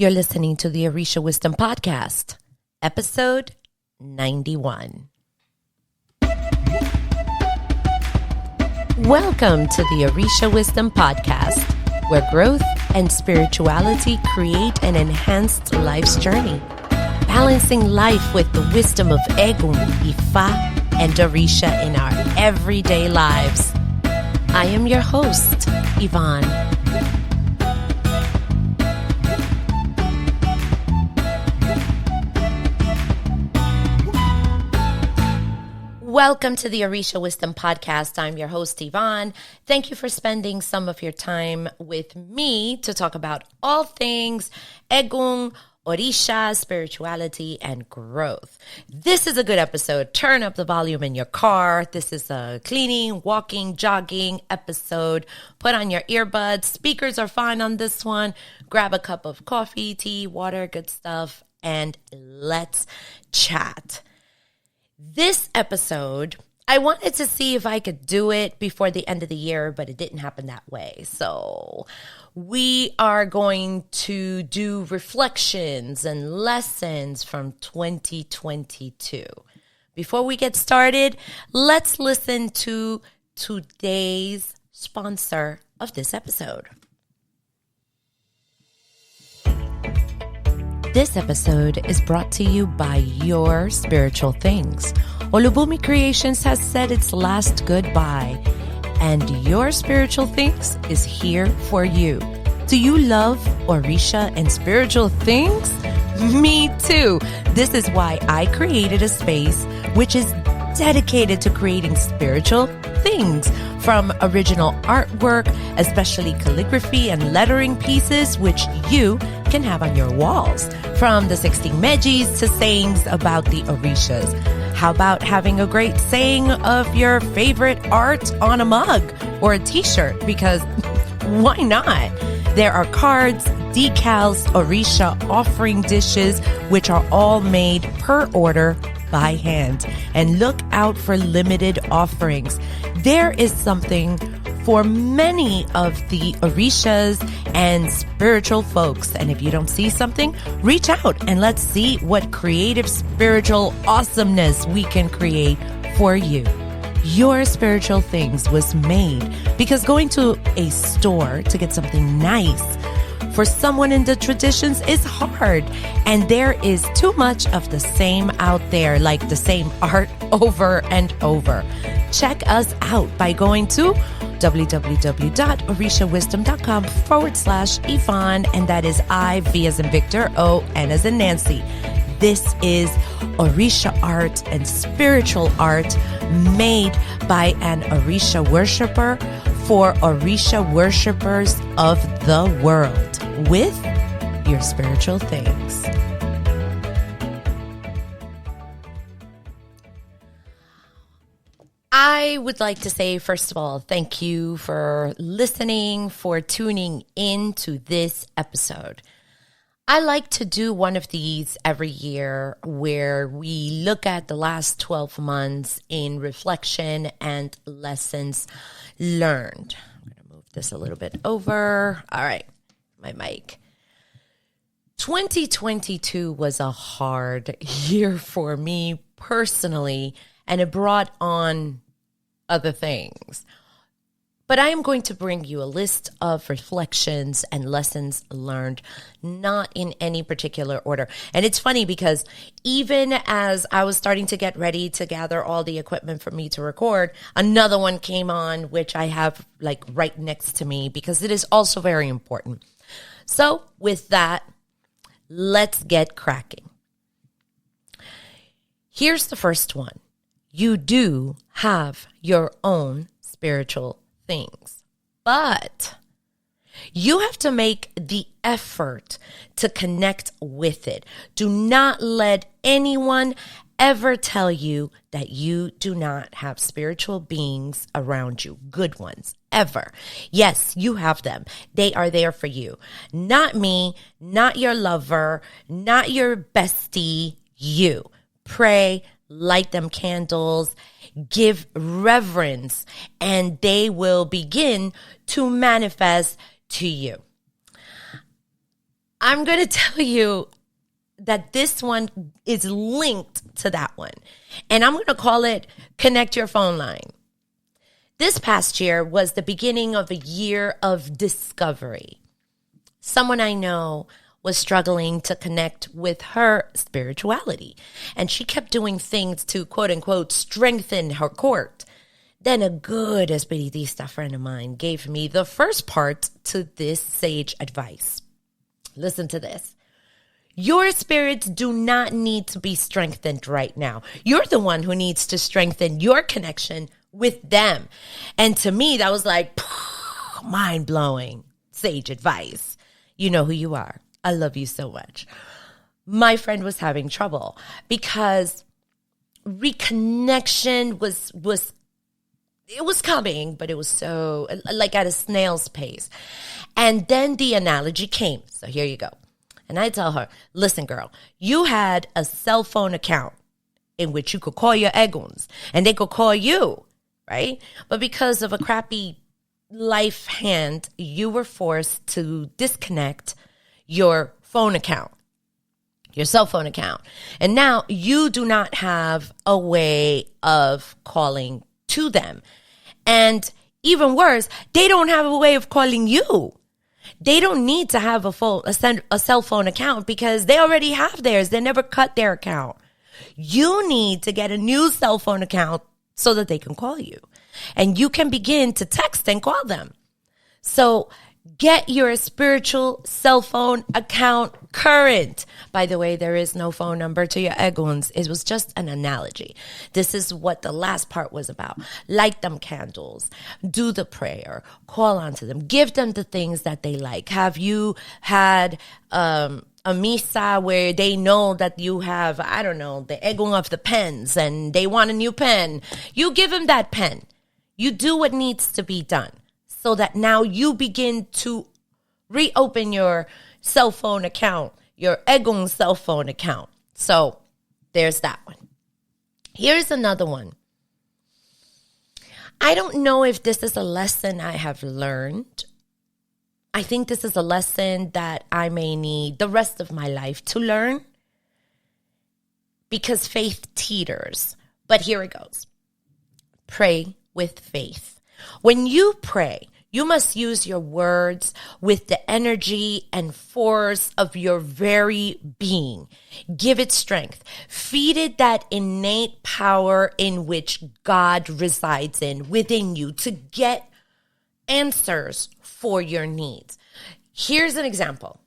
You're listening to the Orisha Wisdom Podcast, episode 91. Welcome to the Orisha Wisdom Podcast, where growth and spirituality create an enhanced life's journey, balancing life with the wisdom of Egun, Ifa, and Orisha in our everyday lives. I am your host, Ivon. Welcome to the Orisha Wisdom Podcast. I'm your host, Ivon. Thank you for spending some of your time with me to talk about all things Egun, Orisha, spirituality, and growth. This is a good episode. Turn up the volume in your car. This is a cleaning, walking, jogging episode. Put on your earbuds. Speakers are fine on this one. Grab a cup of coffee, tea, water, good stuff, and let's chat. This episode, I wanted to see if I could do it before the end of the year, but it didn't happen that way. So we are going to do reflections and lessons from 2022. Before we get started, let's listen to today's sponsor of this episode. This episode is brought to you by Your Spiritual Things. Olubumi Creations has said its last goodbye, and Your Spiritual Things is here for you. Do you love Orisha and spiritual things? Me too. This is why I created a space which is dedicated to creating spiritual things, from original artwork, especially calligraphy and lettering pieces, which you can have on your walls, from the 16 Megis to sayings about the Orishas. How about having a great saying of your favorite art on a mug or a t-shirt? Because why not? There are cards, decals, Orisha offering dishes, which are all made per order by hand. And look out for limited offerings. There is something for many of the Orishas and spiritual folks. And if you don't see something, reach out and let's see what creative spiritual awesomeness we can create for you. Your Spiritual Things was made because going to a store to get something nice for someone in the traditions is hard, and there is too much of the same out there, like the same art over and over. Check us out by going to www.orishawisdom.com/Ivon, and that is I-V as in Victor, O-N as in Nancy. This is Orisha art and spiritual art made by an Orisha worshiper for Orisha worshipers of the world with Your Spiritual Things. I would like to say, first of all, thank you for listening, for tuning in to this episode. I like to do one of these every year where we look at the last 12 months in reflection and lessons learned. I'm going to move this a little bit over. All right, my mic. 2022 was a hard year for me personally, and it brought on other things. But I am going to bring you a list of reflections and lessons learned, not in any particular order. And it's funny because even as I was starting to get ready to gather all the equipment for me to record, another one came on, which I have like right next to me because it is also very important. So with that, let's get cracking. Here's the first one. You do have your own spiritual things, but you have to make the effort to connect with it. Do not let anyone ever tell you that you do not have spiritual beings around you, good ones, ever. Yes, you have them. They are there for you. Not me, not your lover, not your bestie, you. Pray, light them candles, give reverence, and they will begin to manifest to you. I'm going to tell you that this one is linked to that one. And I'm going to call it Connect Your Phone Line. This past year was the beginning of a year of discovery. Someone I know was struggling to connect with her spirituality, and she kept doing things to, quote unquote, strengthen her court. Then a good espiritista friend of mine gave me the first part to this sage advice. Listen to this. Your spirits do not need to be strengthened right now. You're the one who needs to strengthen your connection with them. And to me, that was like mind-blowing sage advice. You know who you are. I love you so much. My friend was having trouble because reconnection was coming, but it was so like at a snail's pace. And then the analogy came. So here you go. And I tell her, listen, girl, you had a cell phone account in which you could call your eguns and they could call you, right? But because of a crappy life hand, you were forced to disconnect your phone account, your cell phone account. And now you do not have a way of calling to them. And even worse, they don't have a way of calling you. They don't need to have a cell phone account because they already have theirs. They never cut their account. You need to get a new cell phone account so that they can call you. And you can begin to text and call them. So get your spiritual cell phone account current. By the way, there is no phone number to your eguns. It was just an analogy. This is what the last part was about. Light them candles. Do the prayer. Call onto them. Give them the things that they like. Have you had a misa where they know that you have, I don't know, the egun of the pens and they want a new pen? You give them that pen. You do what needs to be done, so that now you begin to reopen your cell phone account, your egun cell phone account. So there's that one. Here's another one. I don't know if this is a lesson I have learned. I think this is a lesson that I may need the rest of my life to learn because faith teeters. But here it goes. Pray with faith. When you pray, you must use your words with the energy and force of your very being. Give it strength. Feed it that innate power in which God resides within you to get answers for your needs. Here's an example.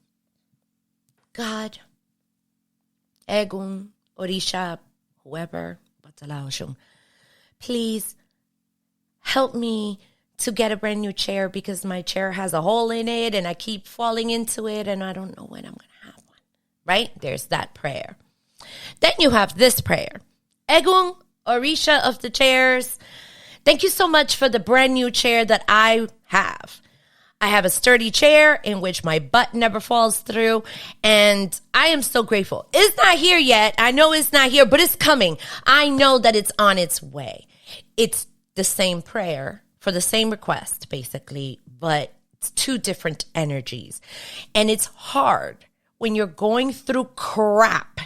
God, Egun, Orisha, whoever, please help me to get a brand new chair because my chair has a hole in it and I keep falling into it and I don't know when I'm going to have one, right? There's that prayer. Then you have this prayer. Egun, Orisha of the chairs, thank you so much for the brand new chair that I have. I have a sturdy chair in which my butt never falls through, and I am so grateful. It's not here yet. I know it's not here, but it's coming. I know that it's on its way. It's the same prayer for the same request, basically, but it's two different energies. And it's hard when you're going through crap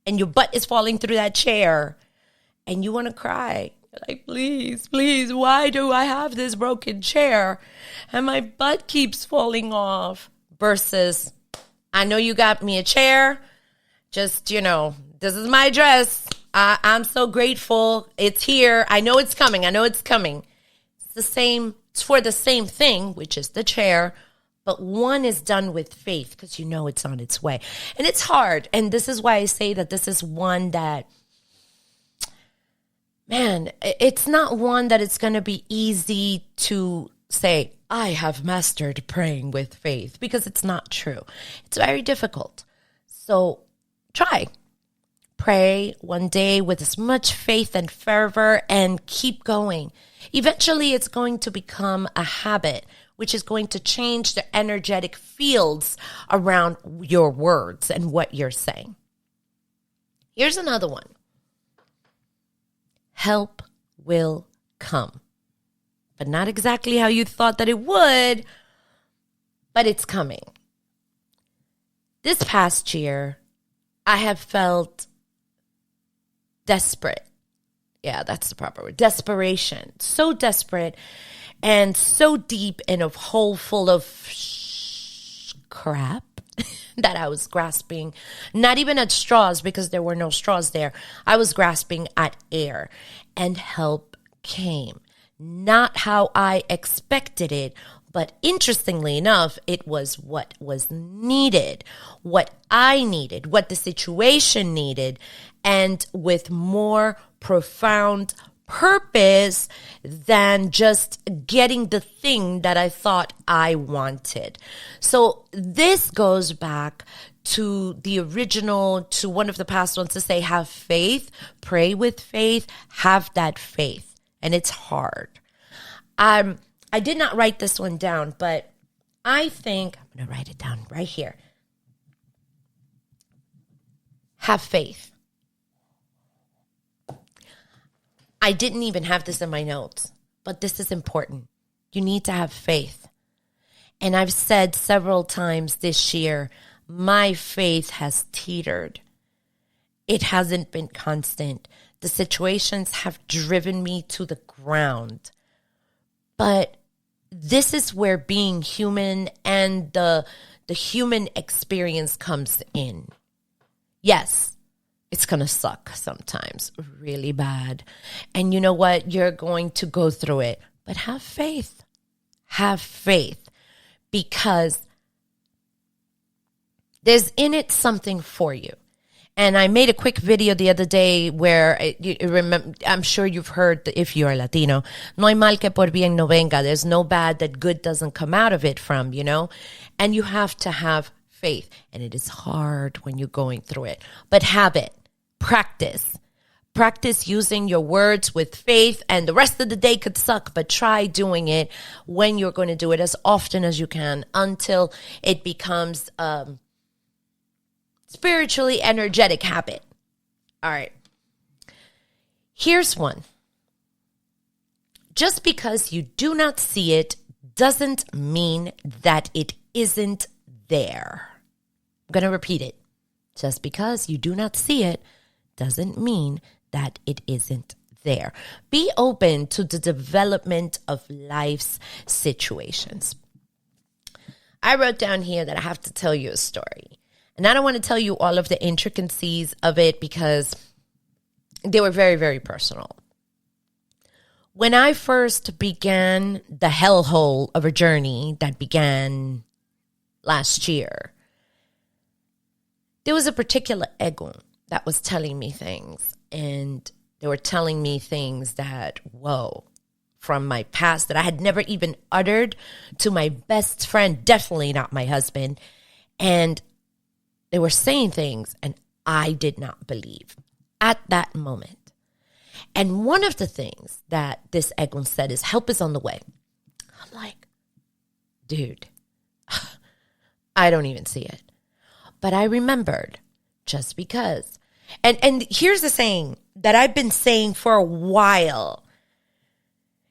and your butt is falling through that chair and you want to cry. You're like, please, please, why do I have this broken chair and my butt keeps falling off? Versus, I know you got me a chair. Just, this is my address. I'm so grateful. It's here. I know it's coming. It's the same. It's for the same thing, which is the chair, but one is done with faith because you know it's on its way. And it's hard. And this is why I say that this is one that, man, it's not one that it's going to be easy to say, I have mastered praying with faith, because it's not true. It's very difficult. So try. Pray one day with as much faith and fervor and keep going. Eventually, it's going to become a habit, which is going to change the energetic fields around your words and what you're saying. Here's another one. Help will come, but not exactly how you thought that it would, but it's coming. This past year, I have felt desperate. Yeah, that's the proper word. Desperation. So desperate and so deep in a hole full of crap that I was grasping, not even at straws because there were no straws there. I was grasping at air, and help came. Not how I expected it, but interestingly enough, it was what was needed, what I needed, what the situation needed, and with more profound purpose than just getting the thing that I thought I wanted. So this goes back to the original, to one of the past ones to say, have faith, pray with faith, have that faith. And it's hard. I did not write this one down, but I think, I'm going to write it down right here. Have faith. I didn't even have this in my notes, but this is important. You need to have faith. And I've said several times this year, my faith has teetered. It hasn't been constant. The situations have driven me to the ground. But this is where being human and the human experience comes in. Yes, it's going to suck sometimes, really bad. And you know what? You're going to go through it. But have faith. Have faith. Because there's in it something for you. And I made a quick video the other day where, I'm sure you've heard, if you're Latino, no hay mal que por bien no venga. There's no bad that good doesn't come out of it from, you know. And you have to have faith. And it is hard when you're going through it. But have it. Practice. Practice using your words with faith. And the rest of the day could suck, but try doing it when you're going to do it as often as you can until it becomes spiritually energetic habit. All right. Here's one. Just because you do not see it doesn't mean that it isn't there. I'm going to repeat it. Just because you do not see it doesn't mean that it isn't there. Be open to the development of life's situations. I wrote down here that I have to tell you a story. And I don't want to tell you all of the intricacies of it because they were very, very personal. When I first began the hellhole of a journey that began last year, there was a particular ego that was telling me things. And they were telling me things that, whoa, from my past that I had never even uttered to my best friend, definitely not my husband. And they were saying things and I did not believe at that moment. And one of the things that this Egon said is, help is on the way. I'm like, dude, I don't even see it. But I remembered, just because. And here's the saying that I've been saying for a while.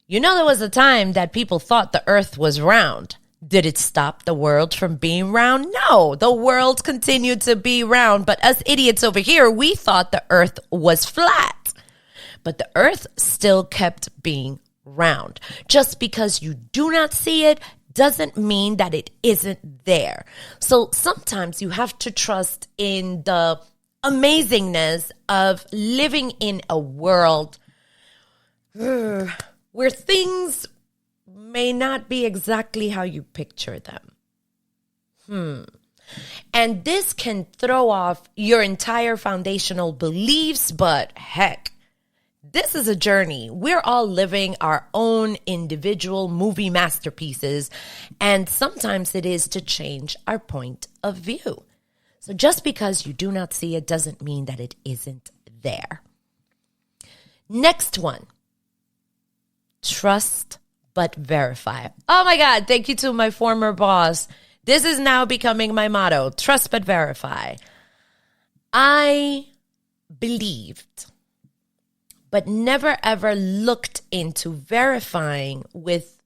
You know, there was a time that people thought the earth was round. Did it stop the world from being round? No, the world continued to be round. But us idiots over here, we thought the earth was flat. But the earth still kept being round. Just because you do not see it doesn't mean that it isn't there. So sometimes you have to trust in the amazingness of living in a world where things may not be exactly how you picture them. And this can throw off your entire foundational beliefs, but heck, this is a journey. We're all living our own individual movie masterpieces, and sometimes it is to change our point of view. So just because you do not see it doesn't mean that it isn't there. Next one, trust but verify. Oh my God, thank you to my former boss. This is now becoming my motto, trust but verify. I believed, but never ever looked into verifying with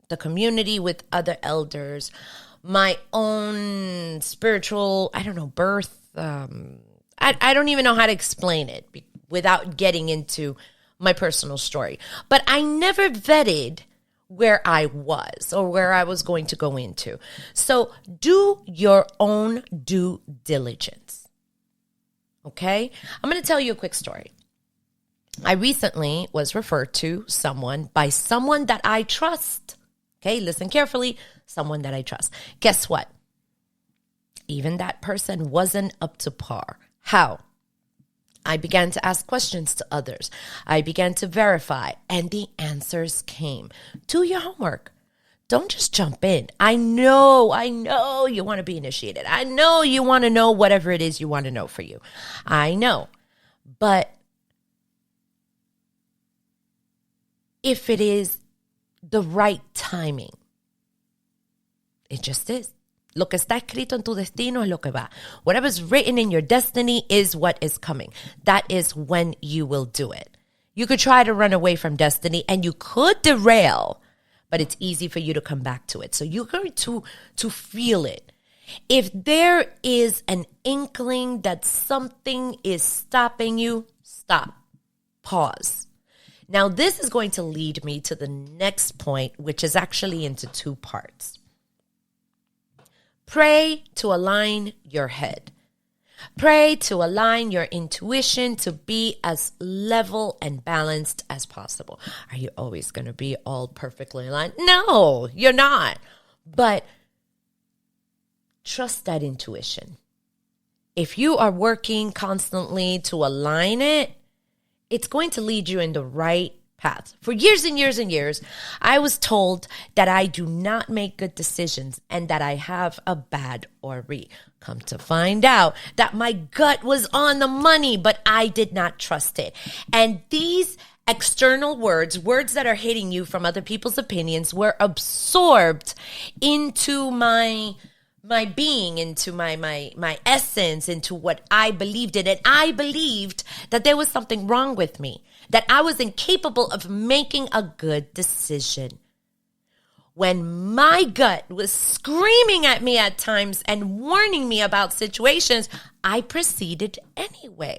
the community, with other elders, my own spiritual, birth. I don't even know how to explain it without getting into my personal story. But I never vetted where I was or where I was going to go into. So do your own due diligence. Okay? I'm going to tell you a quick story. I recently was referred to by someone that I trust. Okay, listen carefully. Someone that I trust. Guess what? Even that person wasn't up to par. How? I began to ask questions to others. I began to verify, and the answers came. Do your homework. Don't just jump in. I know you want to be initiated. I know you want to know whatever it is you want to know for you. I know. But if it is the right timing, it just is. Lo que está escrito en tu destino es lo que va. Whatever's written in your destiny is what is coming. That is when you will do it. You could try to run away from destiny and you could derail, but it's easy for you to come back to it. So you're going to feel it. If there is an inkling that something is stopping you, stop. Pause. Now, this is going to lead me to the next point, which is actually into two parts. Pray to align your head. Pray to align your intuition to be as level and balanced as possible. Are you always going to be all perfectly aligned? No, you're not. But trust that intuition. If you are working constantly to align it, it's going to lead you in the right path. For years and years and years, I was told that I do not make good decisions and that I have a bad Ori. Come to find out that my gut was on the money, but I did not trust it. And these external words that are hitting you from other people's opinions, were absorbed into my being, into my essence, into what I believed in. And I believed that there was something wrong with me, that I was incapable of making a good decision. When my gut was screaming at me at times and warning me about situations, I proceeded anyway.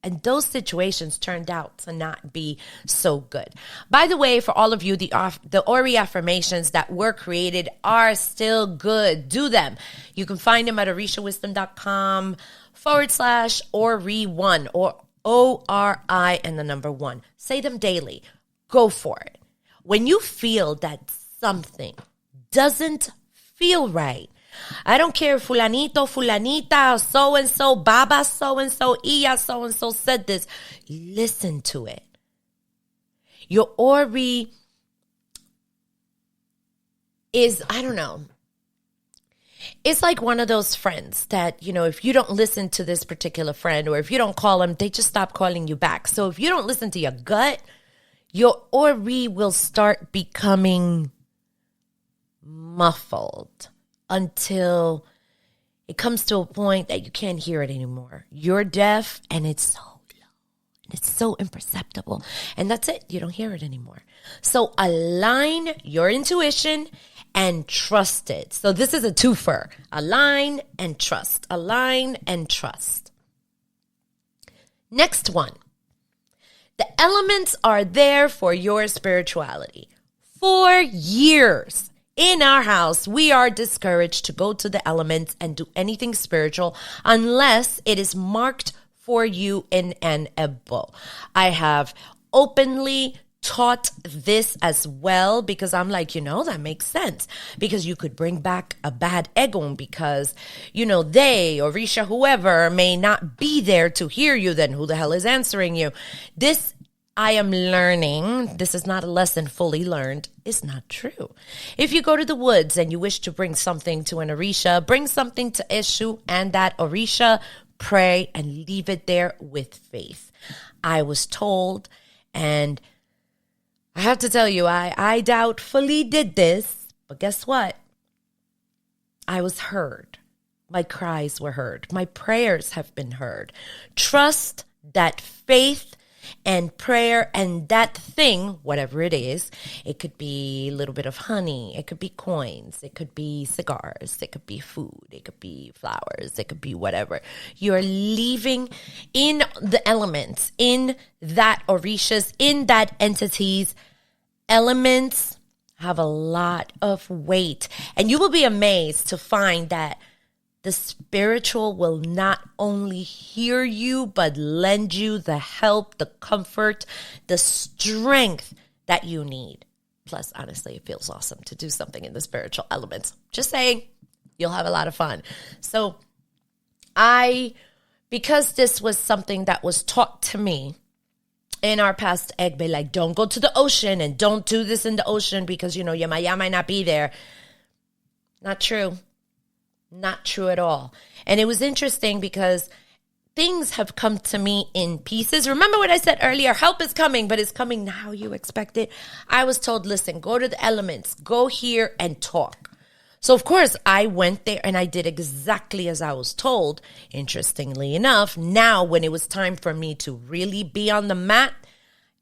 And those situations turned out to not be so good. By the way, for all of you, the Ori affirmations that were created are still good. Do them. You can find them at orishawisdom.com/Ori1 or ORI and the number 1. Say them daily. Go for it. When you feel that something doesn't feel right, I don't care if fulanito, fulanita, so-and-so, baba, so-and-so, iya, so-and-so said this. Listen to it. Your Ori is, I don't know. It's like one of those friends that, if you don't listen to this particular friend or if you don't call them, they just stop calling you back. So if you don't listen to your gut, your Ori will start becoming muffled until it comes to a point that you can't hear it anymore. You're deaf and it's so low. It's so imperceptible. And that's it. You don't hear it anymore. So align your intuition and trust it. So this is a twofer. Align and trust. Align and trust. Next one. The elements are there for your spirituality. For years in our house, we are discouraged to go to the elements and do anything spiritual unless it is marked for you in an Ebo. I have openly taught this as well because I'm like, that makes sense. Because you could bring back a bad egon because, they, Orisha, whoever, may not be there to hear you. Then who the hell is answering you? This I am learning, this is not a lesson fully learned, is not true. If you go to the woods and you wish to bring something to an Orisha, bring something to Eshu and that Orisha, pray and leave it there with faith. I was told, and I have to tell you, I doubtfully did this, but guess what? I was heard. My cries were heard. My prayers have been heard. Trust that faith and prayer, and that thing, whatever it is, it could be a little bit of honey, it could be coins, it could be cigars, it could be food, it could be flowers, it could be whatever. You're leaving in the elements, in that Orishas, in that entity's elements have a lot of weight. And you will be amazed to find that the spiritual will not only hear you, but lend you the help, the comfort, the strength that you need. Plus, honestly, it feels awesome to do something in the spiritual elements. Just saying, you'll have a lot of fun. So because this was something that was taught to me in our past Egbe, like don't go to the ocean and don't do this in the ocean because, your Maya might not be there. Not true. Not true at all. And it was interesting because things have come to me in pieces. Remember what I said earlier? Help is coming, but it's coming how you expect it. I was told, listen, go to the elements, go here and talk. So, of course, I went there and I did exactly as I was told. Interestingly enough, now when it was time for me to really be on the mat,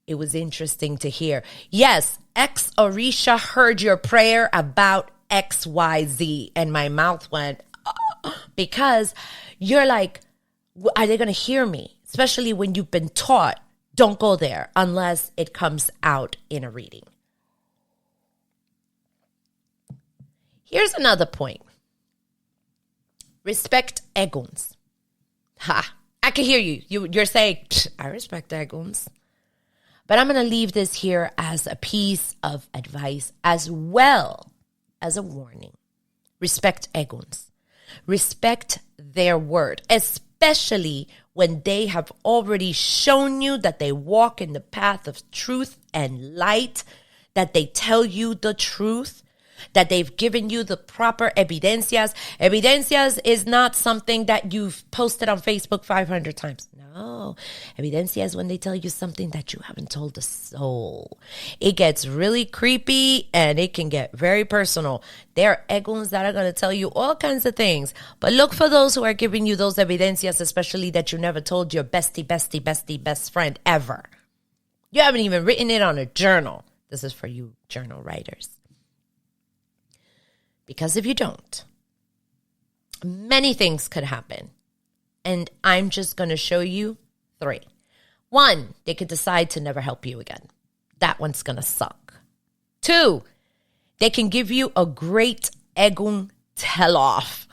it was interesting to hear. Yes, ex Orisha heard your prayer about XYZ, and my mouth went, oh, because you're like, are they going to hear me? Especially when you've been taught, don't go there unless it comes out in a reading. Here's another point. Respect eguns. Ha, I can hear you. You're saying, I respect eguns. But I'm going to leave this here as a piece of advice as well as a warning. Respect eguns. Respect their word, especially when they have already shown you that they walk in the path of truth and light, that they tell you the truth, that they've given you the proper evidencias. Evidencias is not something that you've posted on Facebook 500 times. No. Evidencia is when they tell you something that you haven't told the soul. It gets really creepy and it can get very personal. There are eguns that are going to tell you all kinds of things. But look for those who are giving you those evidencias, especially that you never told your best friend ever. You haven't even written it on a journal. This is for you journal writers. Because if you don't, many things could happen. And I'm just going to show you 3. 1, they could decide to never help you again. That one's going to suck. 2, they can give you a great egun tell-off.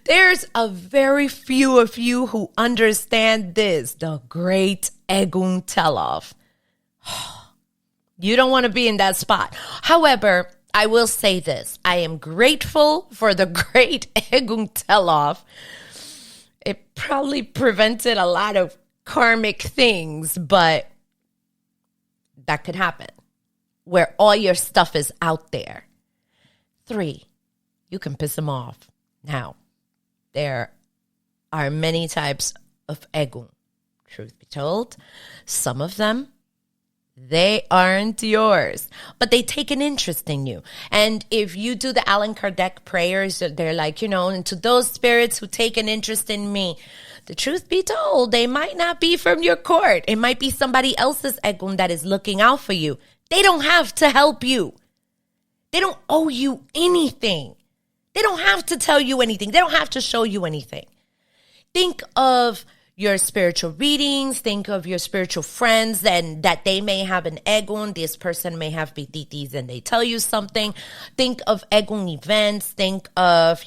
There's a very few of you who understand this, the great egun tell-off. You don't want to be in that spot. However, I will say this. I am grateful for the great egun tell-off. It probably prevented a lot of karmic things, but that could happen where all your stuff is out there. 3, you can piss them off. Now, there are many types of egun. Truth be told, some of them, they aren't yours, but they take an interest in you. And if you do the Allan Kardec prayers, they're like, and to those spirits who take an interest in me, the truth be told, they might not be from your court. It might be somebody else's egun that is looking out for you. They don't have to help you. They don't owe you anything. They don't have to tell you anything. They don't have to show you anything. Think of your spiritual readings, think of your spiritual friends, and that they may have an egun. This person may have pititis and they tell you something. Think of egun events. Think of,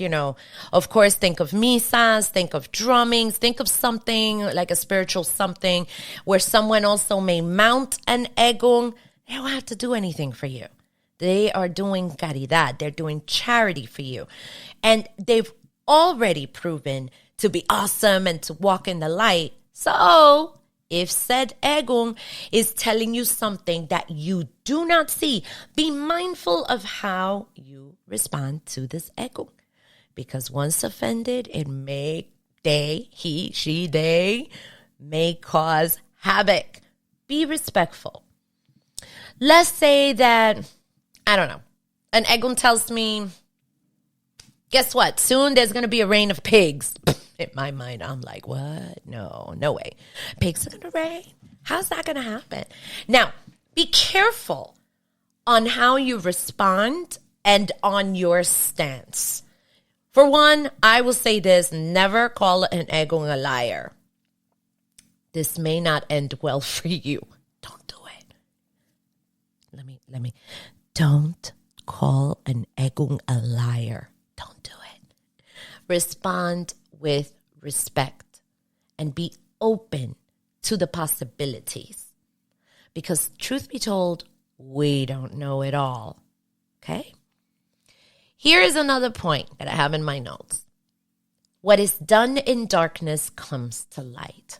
of course, think of misas, think of drummings, think of something like a spiritual something where someone also may mount an egun. They don't have to do anything for you. They are doing caridad. They're doing charity for you. And they've already proven to be awesome and to walk in the light. So if said egun is telling you something that you do not see, be mindful of how you respond to this egun. Because once offended, it may, they may cause havoc. Be respectful. Let's say that, I don't know, an egun tells me, Guess what? Soon there's going to be a rain of pigs. In my mind, I'm like, what? No way. Pigs are going to rain? How's that going to happen? Now, be careful on how you respond and on your stance. For one, I will say this, never call an egong a liar. This may not end well for you. Don't do it. Let me. Don't call an egong a liar. Don't do it. Respond with respect and be open to the possibilities. Because truth be told, we don't know it all. Okay? Here is another point that I have in my notes. What is done in darkness comes to light.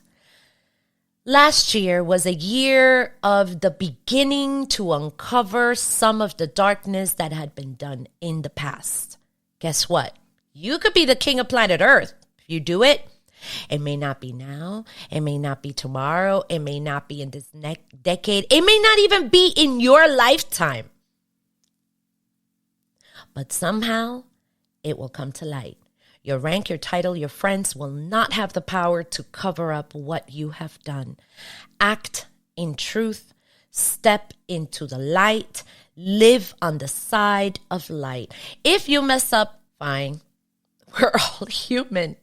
Last year was a year of the beginning to uncover some of the darkness that had been done in the past. Guess what? You could be the king of planet Earth if you do it. It may not be now. It may not be tomorrow. It may not be in this next decade. It may not even be in your lifetime. But somehow it will come to light. Your rank, your title, your friends will not have the power to cover up what you have done. Act in truth. Step into the light. Live on the side of light. If you mess up, fine. We're all human.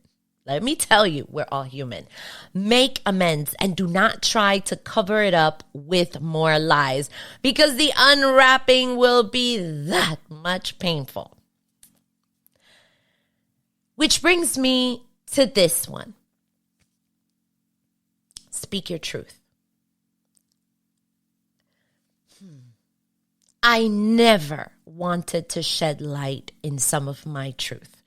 Let me tell you, we're all human. Make amends and do not try to cover it up with more lies because the unwrapping will be that much painful. Which brings me to this one. Speak your truth. I never wanted to shed light in some of my truth.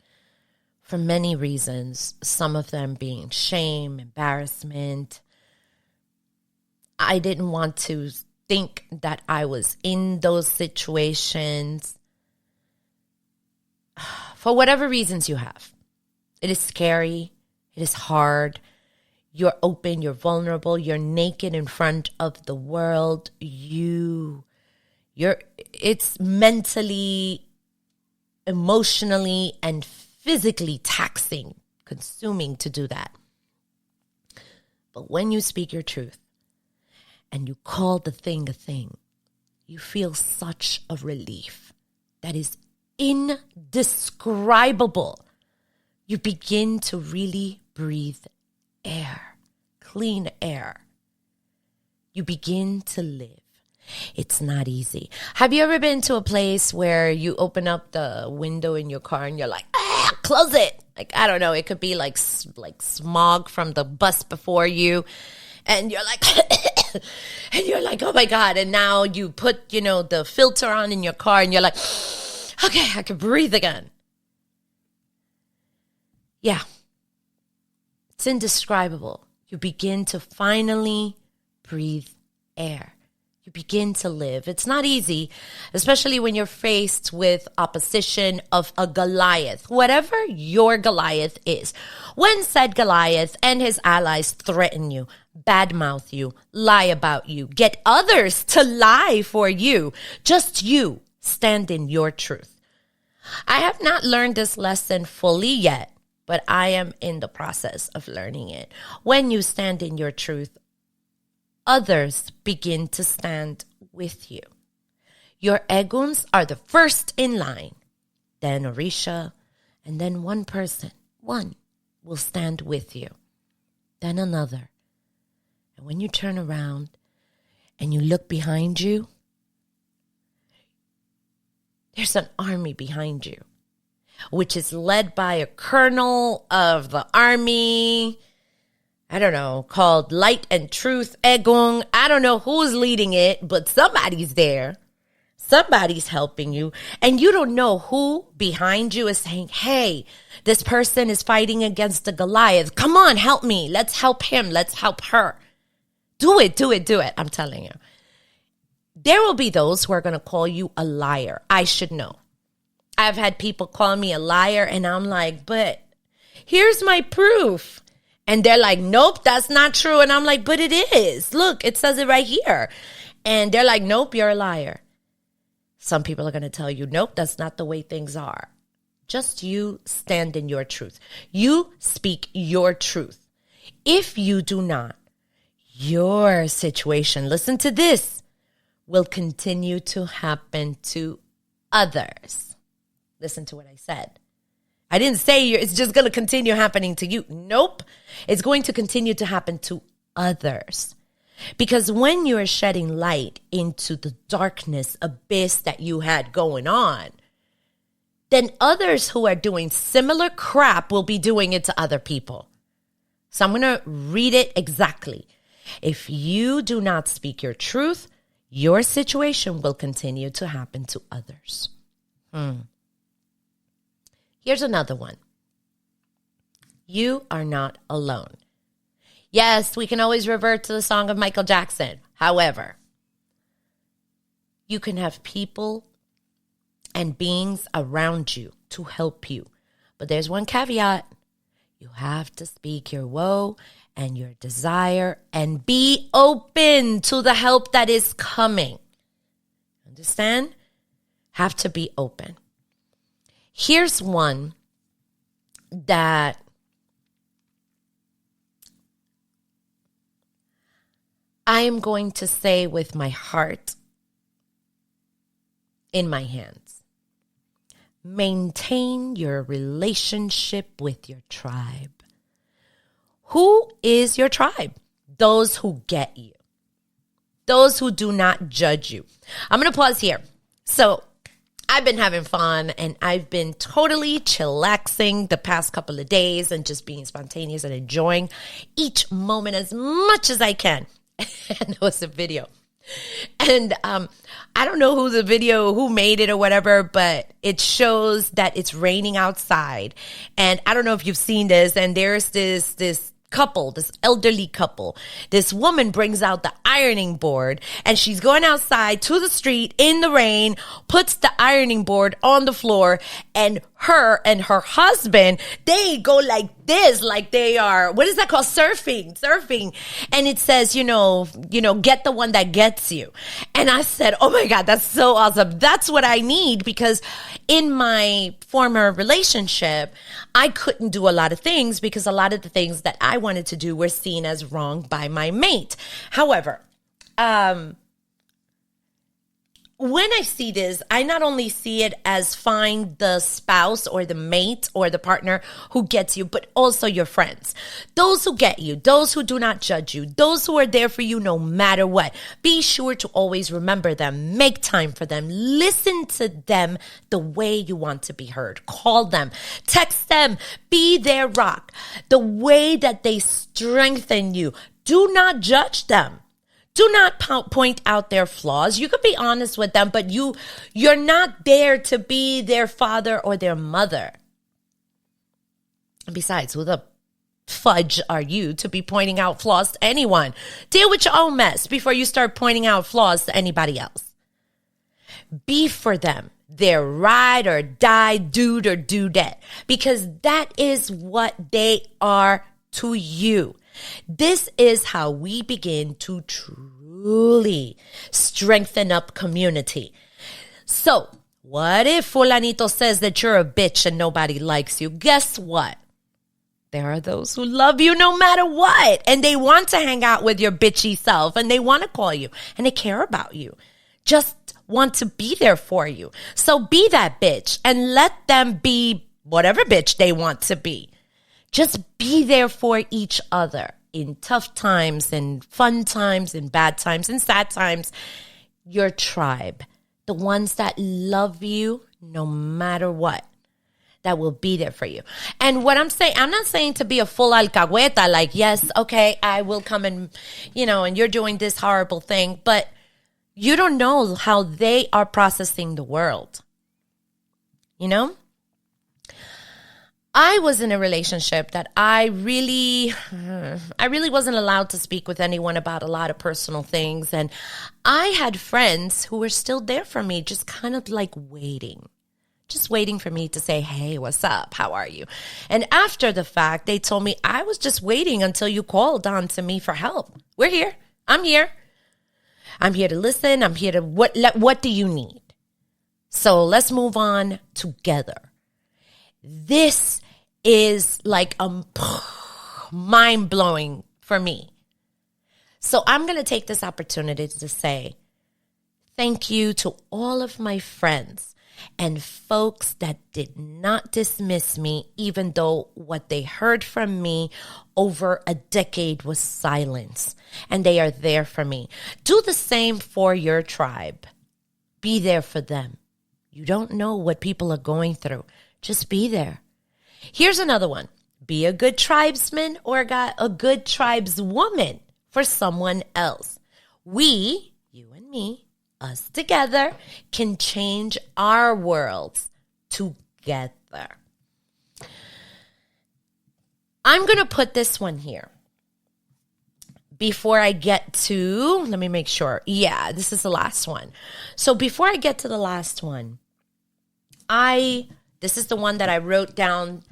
For many reasons, some of them being shame, embarrassment. I didn't want to think that I was in those situations. For whatever reasons you have. It is scary. It is hard. You're open. You're vulnerable. You're naked in front of the world. It's mentally, emotionally, and physically taxing, consuming to do that. But when you speak your truth and you call the thing a thing, you feel such a relief that is indescribable. You begin to really breathe air, clean air. You begin to live. It's not easy. Have you ever been to a place where you open up the window in your car and you're like, close it? Like, I don't know. It could be like smog from the bus before you. And you're like, and you're like, oh my God. And now you put, the filter on in your car and you're like, okay, I can breathe again. Yeah. It's indescribable. You begin to finally breathe air. You begin to live. It's not easy, especially when you're faced with opposition of a Goliath, whatever your Goliath is. When said Goliath and his allies threaten you, badmouth you, lie about you, get others to lie for you, just you stand in your truth. I have not learned this lesson fully yet, but I am in the process of learning it. When you stand in your truth, others begin to stand with you. Your egons are the first in line, then Orisha, and then one person, one, will stand with you, then another. And when you turn around and you look behind you, there's an army behind you, which is led by a colonel of the army, I don't know, called Light and Truth Egong. I don't know who's leading it, but somebody's there. Somebody's helping you. And you don't know who behind you is saying, hey, this person is fighting against the Goliath. Come on, help me. Let's help him. Let's help her. Do it. I'm telling you. There will be those who are going to call you a liar. I should know. I've had people call me a liar, and I'm like, but here's my proof. And they're like, nope, that's not true. And I'm like, but it is. Look, it says it right here. And they're like, nope, you're a liar. Some people are going to tell you, nope, that's not the way things are. Just you stand in your truth. You speak your truth. If you do not, your situation, listen to this, will continue to happen to others. Listen to what I said. I didn't say it's just going to continue happening to you. Nope. It's going to continue to happen to others. Because when you're shedding light into the darkness abyss that you had going on, then others who are doing similar crap will be doing it to other people. So I'm going to read it exactly. If you do not speak your truth, your situation will continue to happen to others. Here's another one. You are not alone. Yes, we can always revert to the song of Michael Jackson. However, you can have people and beings around you to help you. But there's one caveat. You have to speak your woe and your desire and be open to the help that is coming. Understand? Have to be open. Here's one that I am going to say with my heart in my hands. Maintain your relationship with your tribe. Who is your tribe? Those who get you. Those who do not judge you. I'm going to pause here. So I've been having fun and I've been totally chillaxing the past couple of days and just being spontaneous and enjoying each moment as much as I can. And there was a video. And I don't know who made it or whatever, but it shows that it's raining outside. And I don't know if you've seen this. And there's this couple, this elderly couple. This woman brings out the ironing board and she's going outside to the street in the rain, puts the ironing board on the floor, and her and her husband, they go like this, like they are, what is that called? Surfing. And it says, get the one that gets you. And I said, oh my God, that's so awesome. That's what I need, because in my former relationship, I couldn't do a lot of things because a lot of the things that I wanted to do were seen as wrong by my mate. However, when I see this, I not only see it as find the spouse or the mate or the partner who gets you, but also your friends. Those who get you, those who do not judge you, those who are there for you no matter what. Be sure to always remember them. Make time for them. Listen to them the way you want to be heard. Call them. Text them. Be their rock. The way that they strengthen you. Do not judge them. Do not point out their flaws. You could be honest with them, but you're not there to be their father or their mother. And besides, who the fudge are you to be pointing out flaws to anyone? Deal with your own mess before you start pointing out flaws to anybody else. Be for them their ride or die dude or dudette, because that is what they are to you. This is how we begin to truly strengthen up community. So, what if Fulanito says that you're a bitch and nobody likes you? Guess what? There are those who love you no matter what, and they want to hang out with your bitchy self, and they want to call you, and they care about you. Just want to be there for you. So be that bitch and let them be whatever bitch they want to be. Just be there for each other in tough times and fun times and bad times and sad times. Your tribe, the ones that love you no matter what, that will be there for you. And what I'm saying, I'm not saying to be a full alcahueta, like, yes, okay, I will come and you're doing this horrible thing, but you don't know how they are processing the world. I was in a relationship that I really wasn't allowed to speak with anyone about a lot of personal things. And I had friends who were still there for me, just kind of like waiting for me to say, hey, what's up? How are you? And after the fact, they told me, I was just waiting until you called on to me for help. We're here. I'm here. I'm here to listen. I'm here to, what do you need? So let's move on together. This is like mind-blowing for me. So I'm going to take this opportunity to say thank you to all of my friends and folks that did not dismiss me, even though what they heard from me over a decade was silence. And they are there for me. Do the same for your tribe. Be there for them. You don't know what people are going through. Just be there. Here's another one. Be a good tribesman or a good tribeswoman for someone else. We, you and me, us together, can change our worlds together. I'm going to put this one here. Before I get to, let me make sure. Yeah, this is the last one. So before I get to the last one, this is the one that I wrote down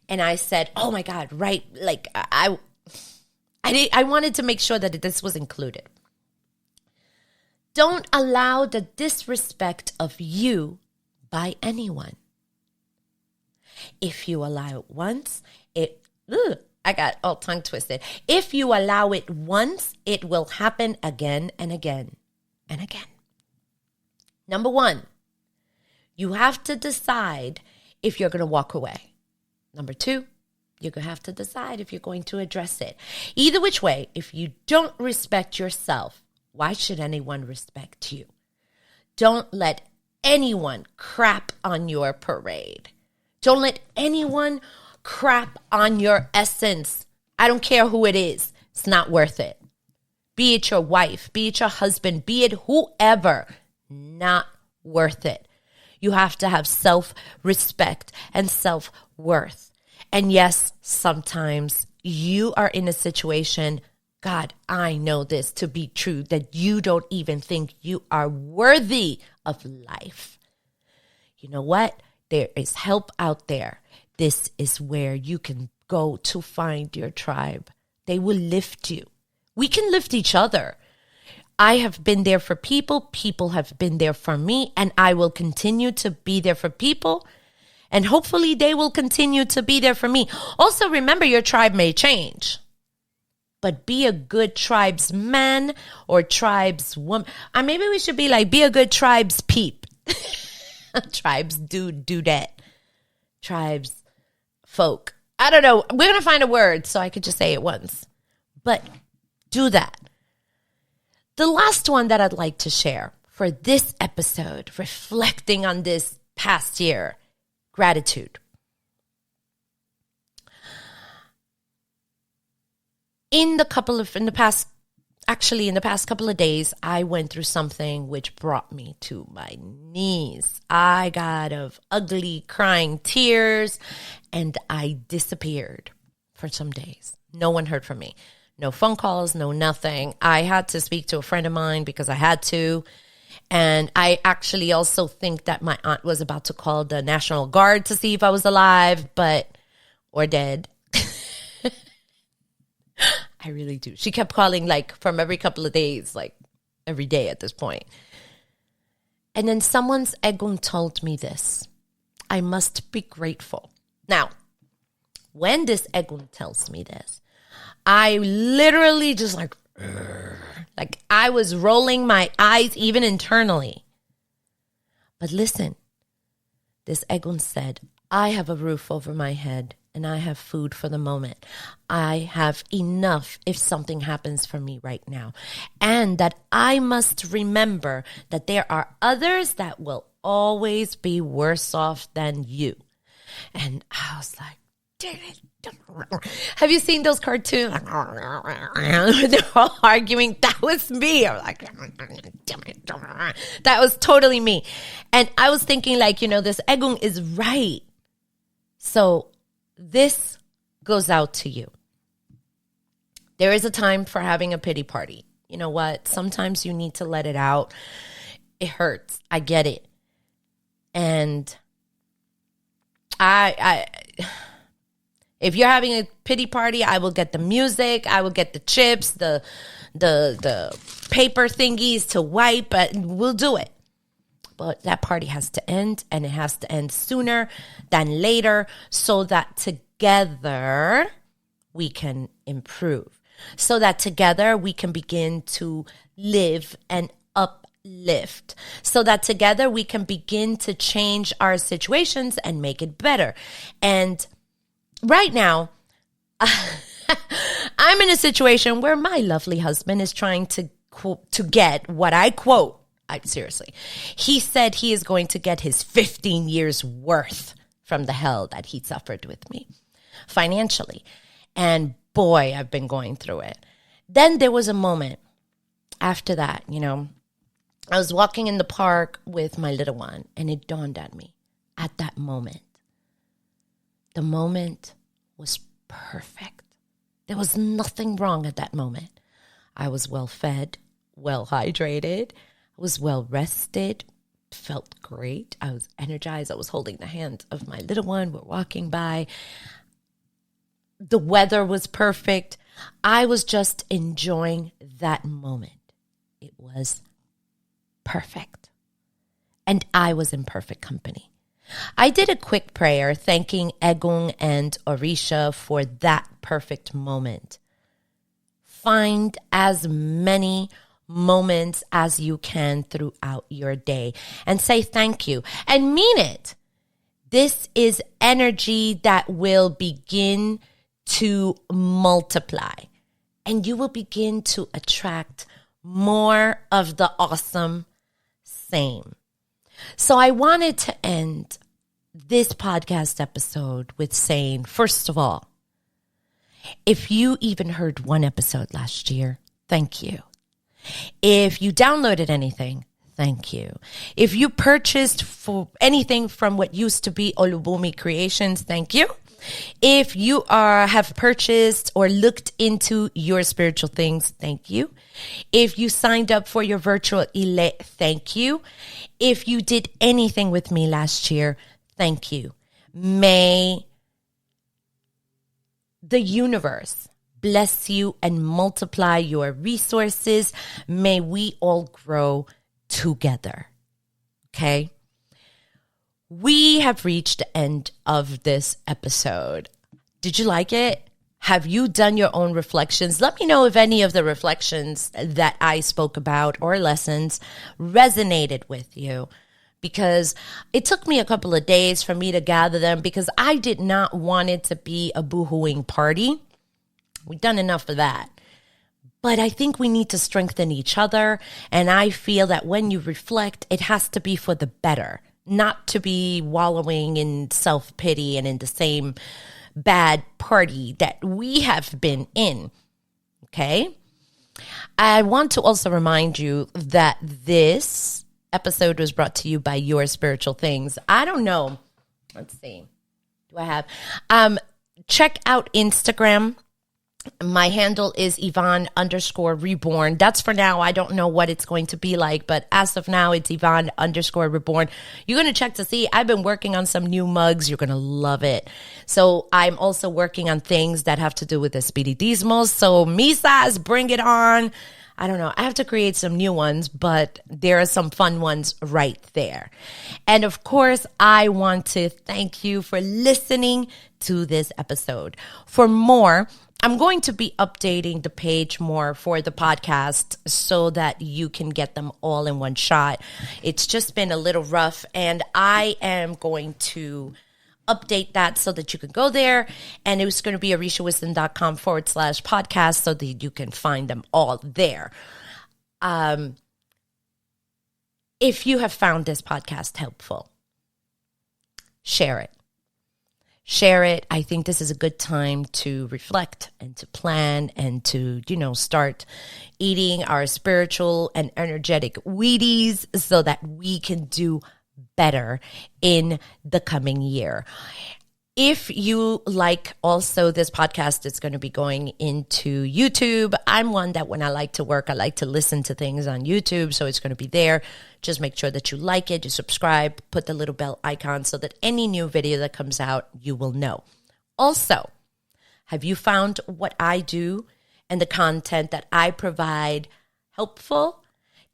and I said, oh my God, right? Like I wanted to make sure that this was included. Don't allow the disrespect of you by anyone. If you allow it once, I got all tongue twisted. If you allow it once, it will happen again and again and again. Number one, you have to decide if you're going to walk away. Number two, you're going to have to decide if you're going to address it. Either which way, if you don't respect yourself, why should anyone respect you? Don't let anyone crap on your parade. Don't let anyone crap on your essence. I don't care who it is. It's not worth it. Be it your wife, be it your husband, be it whoever. Not worth it. You have to have self-respect and self-worth. And yes, sometimes you are in a situation, God, I know this to be true, that you don't even think you are worthy of life. You know what? There is help out there. This is where you can go to find your tribe. They will lift you. We can lift each other. I have been there for people. People have been there for me. And I will continue to be there for people. And hopefully they will continue to be there for me. Also, remember, your tribe may change. But be a good tribesman or tribeswoman. Maybe we should be like, be a good tribes peep. Tribes do that. Tribes folk. I don't know. We're going to find a word so I could just say it once. But do that. The last one that I'd like to share for this episode, reflecting on this past year, gratitude. In the past couple of days, I went through something which brought me to my knees. I got of ugly crying tears and I disappeared for some days. No one heard from me. No phone calls, no nothing. I had to speak to a friend of mine because I had to. And I actually also think that my aunt was about to call the National Guard to see if I was alive, or dead. I really do. She kept calling like from every couple of days, like every day at this point. And then someone's Egun told me this. I must be grateful. Now, when this Egun tells me this, I literally just like I was rolling my eyes even internally. But listen, this Egun said, I have a roof over my head and I have food for the moment. I have enough if something happens for me right now. And that I must remember that there are others that will always be worse off than you. And I was like, dang it. Have you seen those cartoons? They're all arguing. That was me. I was like, damn it. That was totally me. And I was thinking like, this Egun is right. So this goes out to you. There is a time for having a pity party. You know what? Sometimes you need to let it out. It hurts. I get it. And if you're having a pity party, I will get the music, I will get the chips, the paper thingies to wipe, but we'll do it. But that party has to end, and it has to end sooner than later so that together we can improve, so that together we can begin to live and uplift, so that together we can begin to change our situations and make it better. And right now, I'm in a situation where my lovely husband is trying to get what I quote. Seriously, he said he is going to get his 15 years worth from the hell that he suffered with me financially. And boy, I've been going through it. Then there was a moment after that, I was walking in the park with my little one, and it dawned on me at that moment. The moment was perfect. There was nothing wrong at that moment. I was well fed, well hydrated, was well rested, felt great. I was energized. I was holding the hand of my little one. We're walking by. The weather was perfect. I was just enjoying that moment. It was perfect. And I was in perfect company. I did a quick prayer thanking Egun and Orisha for that perfect moment. Find as many moments as you can throughout your day and say thank you and mean it. This is energy that will begin to multiply, and you will begin to attract more of the awesome same. So I wanted to end this podcast episode with saying, first of all, if you even heard one episode last year, thank you. If you downloaded anything, thank you. If you purchased for anything from what used to be Olubumi Creations, thank you. If you have purchased or looked into your spiritual things, thank you. If you signed up for your virtual Ile, thank you. If you did anything with me last year, thank you. May the universe bless you and multiply your resources. May we all grow together. Okay? We have reached the end of this episode. Did you like it? Have you done your own reflections? Let me know if any of the reflections that I spoke about or lessons resonated with you, because it took me a couple of days for me to gather them, because I did not want it to be a boohooing party. We've done enough of that. But I think we need to strengthen each other. And I feel that when you reflect, it has to be for the better, not to be wallowing in self-pity and in the same bad party that we have been in. Okay? I want to also remind you that this episode was brought to you by Your Spiritual Things. I don't know. Let's see. Do I have? Check out Instagram. My handle is Ivon_reborn. That's for now. I don't know what it's going to be like, but as of now, it's Ivon_reborn. You're going to check to see. I've been working on some new mugs. You're going to love it. So I'm also working on things that have to do with the Spiridismos. So Misas, bring it on. I don't know. I have to create some new ones, but there are some fun ones right there. And of course, I want to thank you for listening to this episode. For more, I'm going to be updating the page more for the podcast so that you can get them all in one shot. It's just been a little rough, and I am going to update that so that you can go there. And it was going to be orishawisdom.com/podcast so that you can find them all there. If you have found this podcast helpful, share it. Share it. I think this is a good time to reflect and to plan and to, start eating our spiritual and energetic Wheaties so that we can do better in the coming year. If you like also this podcast, it's going to be going into YouTube. I'm one that when I like to work, I like to listen to things on YouTube. So it's going to be there. Just make sure that you like it, you subscribe, put the little bell icon so that any new video that comes out, you will know. Also, have you found what I do and the content that I provide helpful?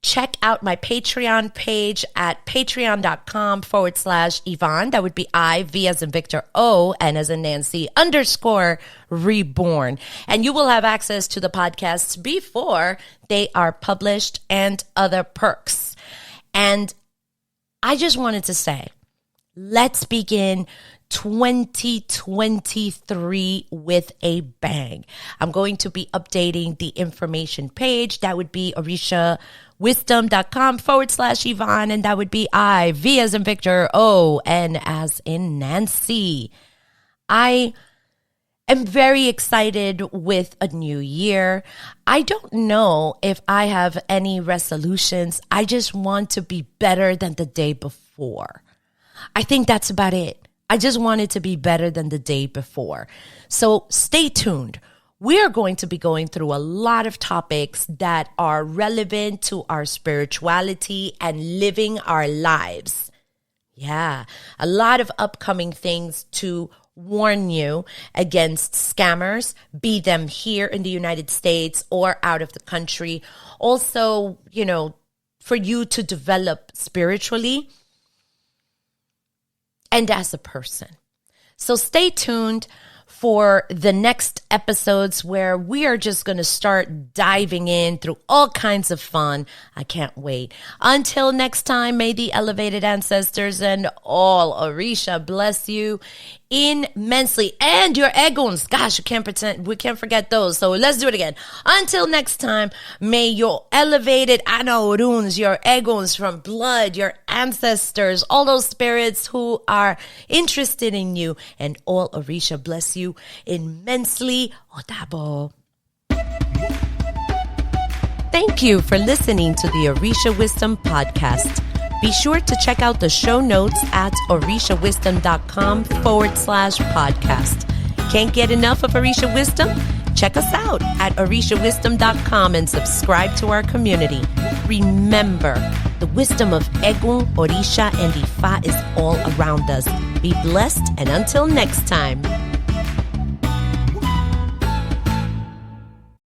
check out my Patreon page at patreon.com/Ivon. That would be I-V as in Victor, O, N as in Nancy, _reborn. And you will have access to the podcasts before they are published and other perks. And I just wanted to say, let's begin 2023 with a bang. I'm going to be updating the information page. That would be orishawisdom.com/Ivon. And that would be I-V as in Victor, O, N as in Nancy. I am very excited with a new year. I don't know if I have any resolutions. I just want to be better than the day before. I think that's about it. I just want it to be better than the day before. So stay tuned. We are going to be going through a lot of topics that are relevant to our spirituality and living our lives. Yeah, a lot of upcoming things to warn you against scammers, be them here in the United States or out of the country. Also, for you to develop spiritually and as a person. So stay tuned for the next episodes where we are just going to start diving in through all kinds of fun. I can't wait. Until next time, may the elevated ancestors and all Orisha bless you immensely. And your egons. Gosh, we can't forget those. So let's do it again. Until next time, may your elevated anaoruns, your egons from blood, your ancestors, all those spirits who are interested in you, and all Orisha bless you immensely. Otabo. Thank you for listening to the Orisha Wisdom Podcast. Be sure to check out the show notes at orishawisdom.com/podcast. Can't get enough of Orisha Wisdom? Check us out at orishawisdom.com and subscribe to our community. Remember, the wisdom of Egun, Orisha, and Ifa is all around us. Be blessed, and until next time.